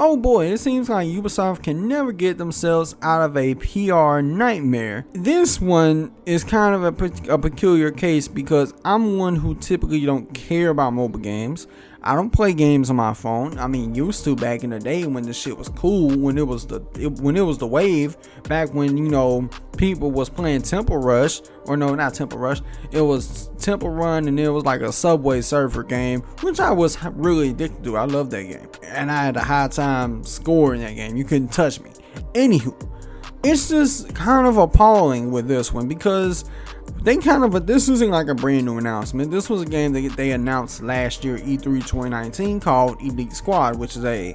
Oh boy, it seems like Ubisoft can never get themselves out of a PR nightmare. This one is kind of a peculiar case because I'm one who typically don't care about mobile games. I don't play games on my phone. I mean, used to back in the day when the shit was cool, when it was the wave, back when, you know, people was playing Temple Rush, or no, not Temple Rush. It was Temple Run, and it was like a Subway Surfer game, which I was really addicted to. I love that game, and I had a high time scoring that game. You couldn't touch me. Anywho, it's just kind of appalling with this one because this isn't like a brand new announcement. This was a game that they announced last year, E3 2019, called Elite Squad, which is a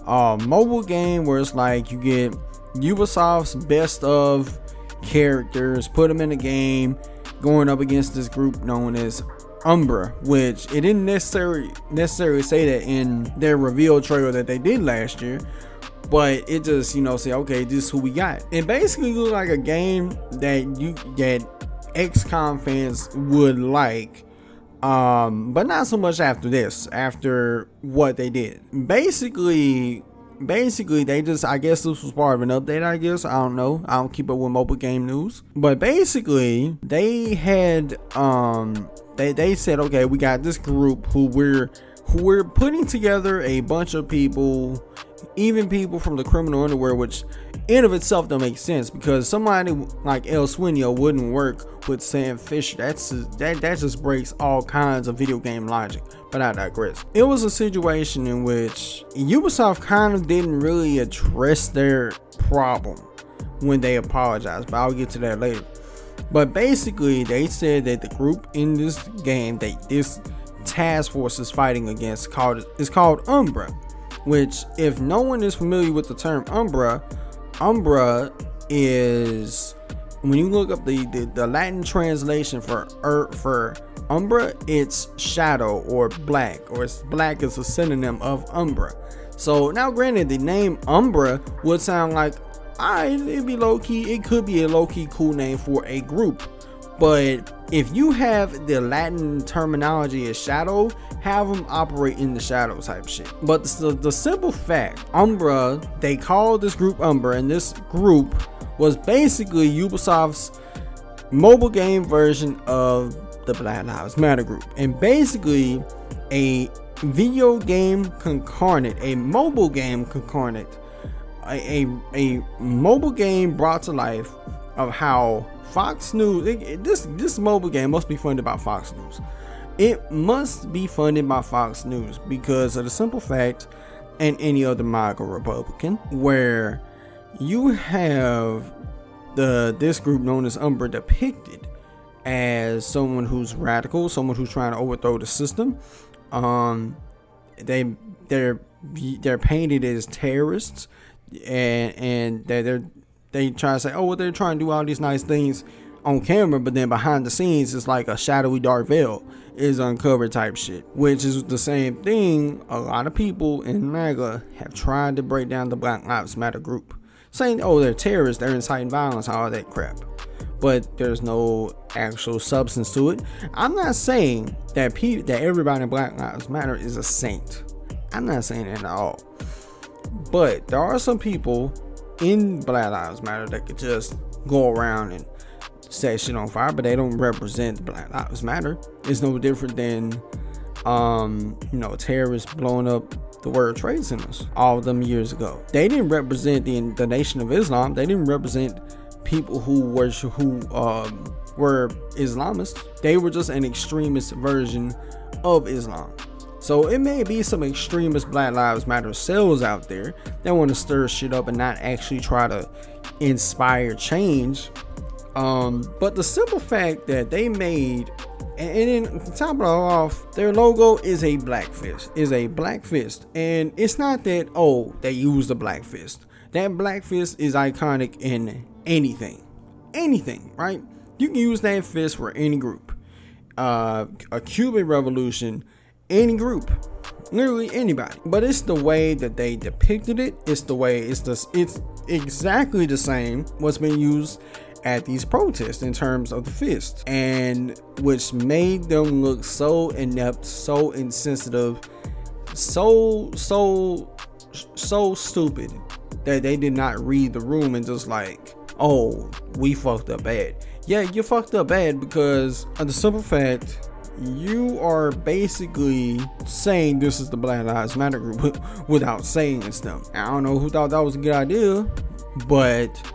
mobile game where it's like you get Ubisoft's best of characters, put them in a game, going up against this group known as Umbra, which it didn't necessarily say that in their reveal trailer that they did last year, but it just, you know, say, okay, this is who we got. It basically looked like a game that XCOM fans would like, but not so much after what they did. Basically they just, I guess this was part of an update, I guess. I don't know. I don't keep up with mobile game news. But basically they had they said, okay, we got this group who we're putting together a bunch of people, even people from the criminal underworld, which in of itself don't make sense because somebody like El Sueño wouldn't work with Sam Fisher. That just breaks all kinds of video game logic, but I digress. It was a situation in which Ubisoft kind of didn't really address their problem when they apologized, but I'll get to that later. But basically they said that the group in this game that this task force is fighting against is called Umbra, which, if no one is familiar with the term Umbra is, when you look up the Latin translation for Umbra, it's shadow or black, or it's black is a synonym of Umbra. So now granted, the name Umbra would sound like, alright, it'd be low-key, it could be a low-key cool name for a group. But if you have the Latin terminology as shadow, have them operate in the shadow type shit. But the simple fact, Umbra, they called this group Umbra, and this group was basically Ubisoft's mobile game version of the Black Lives Matter group. And basically a video game concarnate, a mobile game concarnate, a mobile game brought to life of how Fox News, this mobile game must be funded by Fox News. It must be funded by Fox News because of the simple fact, and any other MAGA Republican, where you have this group known as Umbra depicted as someone who's radical, someone who's trying to overthrow the system. They're painted as terrorists, and they try to say, oh, well, they're trying to do all these nice things on camera, but then behind the scenes it's like a shadowy dark veil is uncovered type shit, which is the same thing a lot of people in MAGA have tried to break down the Black Lives Matter group, saying, oh, they're terrorists, they're inciting violence, all that crap. But there's no actual substance to it. I'm not saying that everybody in Black Lives Matter is a saint. I'm not saying that at all. But there are some people in Black Lives Matter that could just go around and set shit on fire, but they don't represent Black Lives Matter. It's no different than terrorists blowing up the World Trade Centers all of them years ago. They didn't represent the Nation of Islam. They didn't represent people who were Islamists. They were just an extremist version of Islam. So it may be some extremist Black Lives Matter cells out there that want to stir shit up and not actually try to inspire change. But the simple fact that they made, and then to top it all off, their logo is a black fist, and it's not that, oh, they used a black fist. That black fist is iconic in anything, right? You can use that fist for any group, a Cuban revolution, any group, literally anybody. But it's the way that they depicted it. It's exactly the same what's been used at these protests in terms of the fist, and which made them look so inept, so insensitive, so so stupid that they did not read the room and just like, oh, we fucked up bad. Yeah, you fucked up bad because of the simple fact you are basically saying this is the Black Lives Matter group without saying it's them. I don't know who thought that was a good idea, but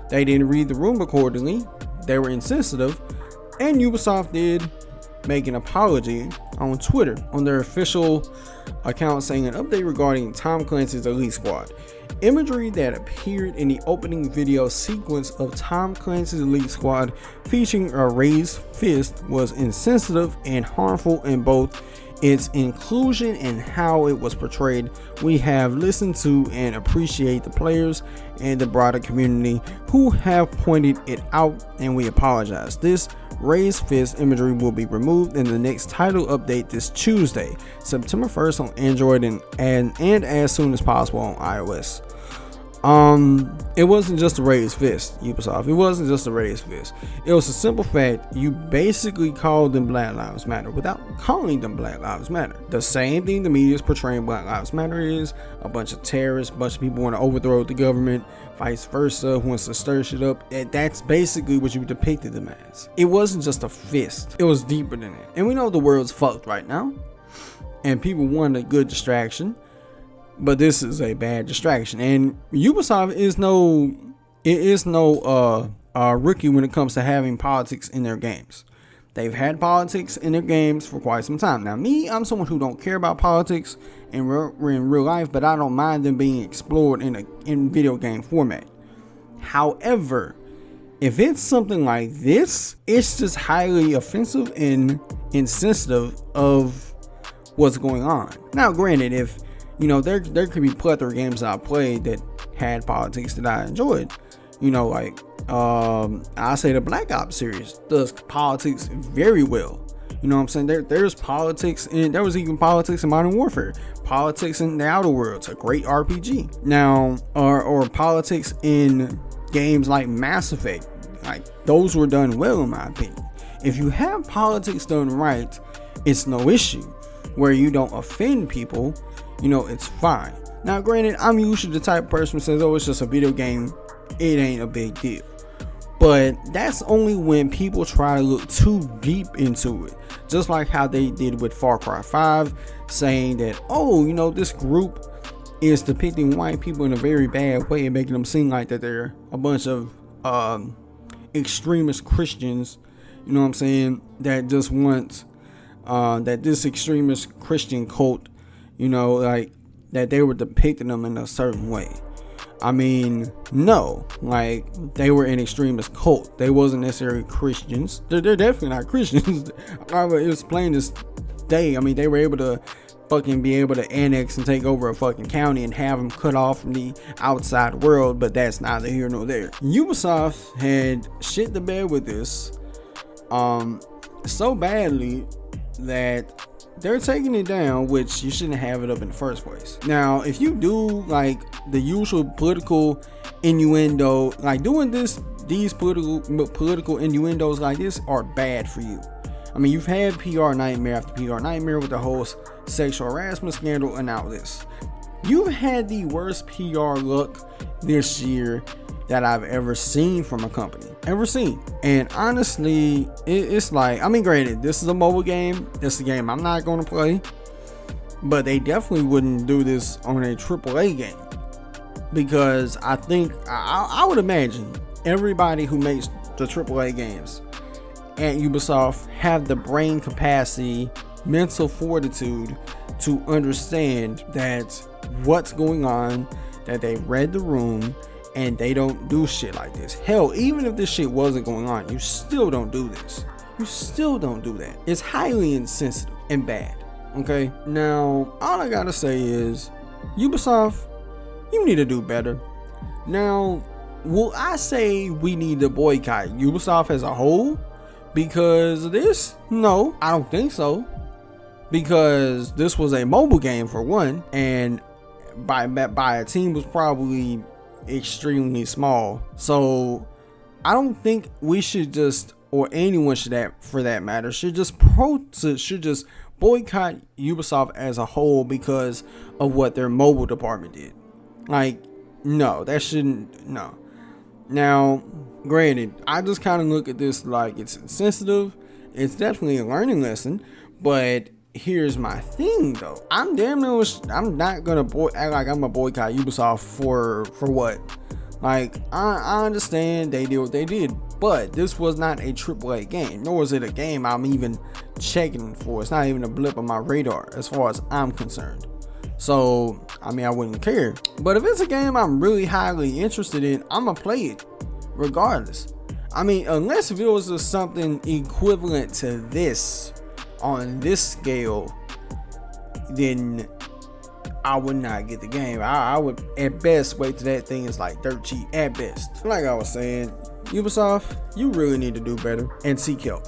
they didn't read the room accordingly. They were insensitive, and Ubisoft did make an apology on Twitter on their official account, saying an update regarding Tom Clancy's Elite Squad. Imagery that appeared in the opening video sequence of Tom Clancy's Elite Squad featuring a raised fist was insensitive and harmful in both its inclusion and how it was portrayed. We have listened to and appreciate the players and the broader community who have pointed it out, and we apologize. This raised fist imagery will be removed in the next title update this Tuesday, September 1st on Android and as soon as possible on iOS. It wasn't just a raised fist, Ubisoft. It wasn't just a raised fist. It was a simple fact. You basically called them Black Lives Matter without calling them Black Lives Matter. The same thing the media is portraying Black Lives Matter is a bunch of terrorists, a bunch of people want to overthrow the government, vice versa, who wants to stir shit up. That's basically what you depicted them as. It wasn't just a fist. It was deeper than that. And we know the world's fucked right now, and people want a good distraction. But this is a bad distraction, and Ubisoft is no rookie when it comes to having politics in their games. They've had politics in their games for quite some time. Now, I'm someone who don't care about politics in real life, but I don't mind them being explored in video game format. However, if it's something like this, it's just highly offensive and insensitive of what's going on. Now, granted, if there could be plethora of games that I played that had politics that I enjoyed. Like I say the Black Ops series does politics very well. You know what I'm saying? There's politics, and there was even politics in Modern Warfare, politics in the Outer Worlds, a great RPG. Now, or politics in games like Mass Effect, like those were done well in my opinion. If you have politics done right, it's no issue. Where you don't offend people, it's fine. Now, granted, I'm usually the type of person who says, oh, it's just a video game, it ain't a big deal. But that's only when people try to look too deep into it. Just like how they did with Far Cry 5, saying that, oh, this group is depicting white people in a very bad way and making them seem like that they're a bunch of extremist Christians, that just want that this extremist Christian cult, like that they were depicting them in a certain way. I mean, no, like they were an extremist cult. They wasn't necessarily Christians. They're definitely not Christians. I will explain this day. I mean, they were able to be able to annex and take over a fucking county and have them cut off from the outside world, but that's neither here nor there. Ubisoft had shit the bed with this so badly that they're taking it down, which you shouldn't have it up in the first place. Now, if you do like the usual political innuendo, like doing these political innuendos like this are bad for you. I mean, you've had PR nightmare after PR nightmare with the whole sexual harassment scandal and now this. You've had the worst PR luck this year that I've ever seen from a company. And honestly, it's like, I mean, granted, this is a mobile game. It's a game I'm not going to play. But they definitely wouldn't do this on a AAA game. Because I think, I would imagine everybody who makes the AAA games at Ubisoft have the brain capacity, mental fortitude to understand that what's going on, that they read the room, and they don't do shit like this. Hell, even if this shit wasn't going on, you still don't do this. You still don't do that. It's highly insensitive and bad. Okay? Now, all I gotta say is, Ubisoft, you need to do better. Now, will I say we need to boycott Ubisoft as a whole because of this? No, I don't think so. Because this was a mobile game for one, and by a team was probably extremely small. So I don't think we should just, or anyone should, that for that matter, should just boycott Ubisoft as a whole because of what their mobile department did. Like, no, that shouldn't, no. Now, granted, I just kind of look at this like it's insensitive. It's definitely a learning lesson, but here's my thing though. I'm not gonna act like I'm a boycott Ubisoft for what? Like, I understand they did what they did, but this was not a AAA game, nor was it a game I'm even checking for. It's not even a blip on my radar as far as I'm concerned. So, I mean, I wouldn't care. But if it's a game I'm really highly interested in, I'm gonna play it regardless. I mean, unless if it was just something equivalent to this on this scale, then I would not get the game. I would at best wait till that thing is like dirt cheap at best. Like I was saying, Ubisoft, you really need to do better and seek help.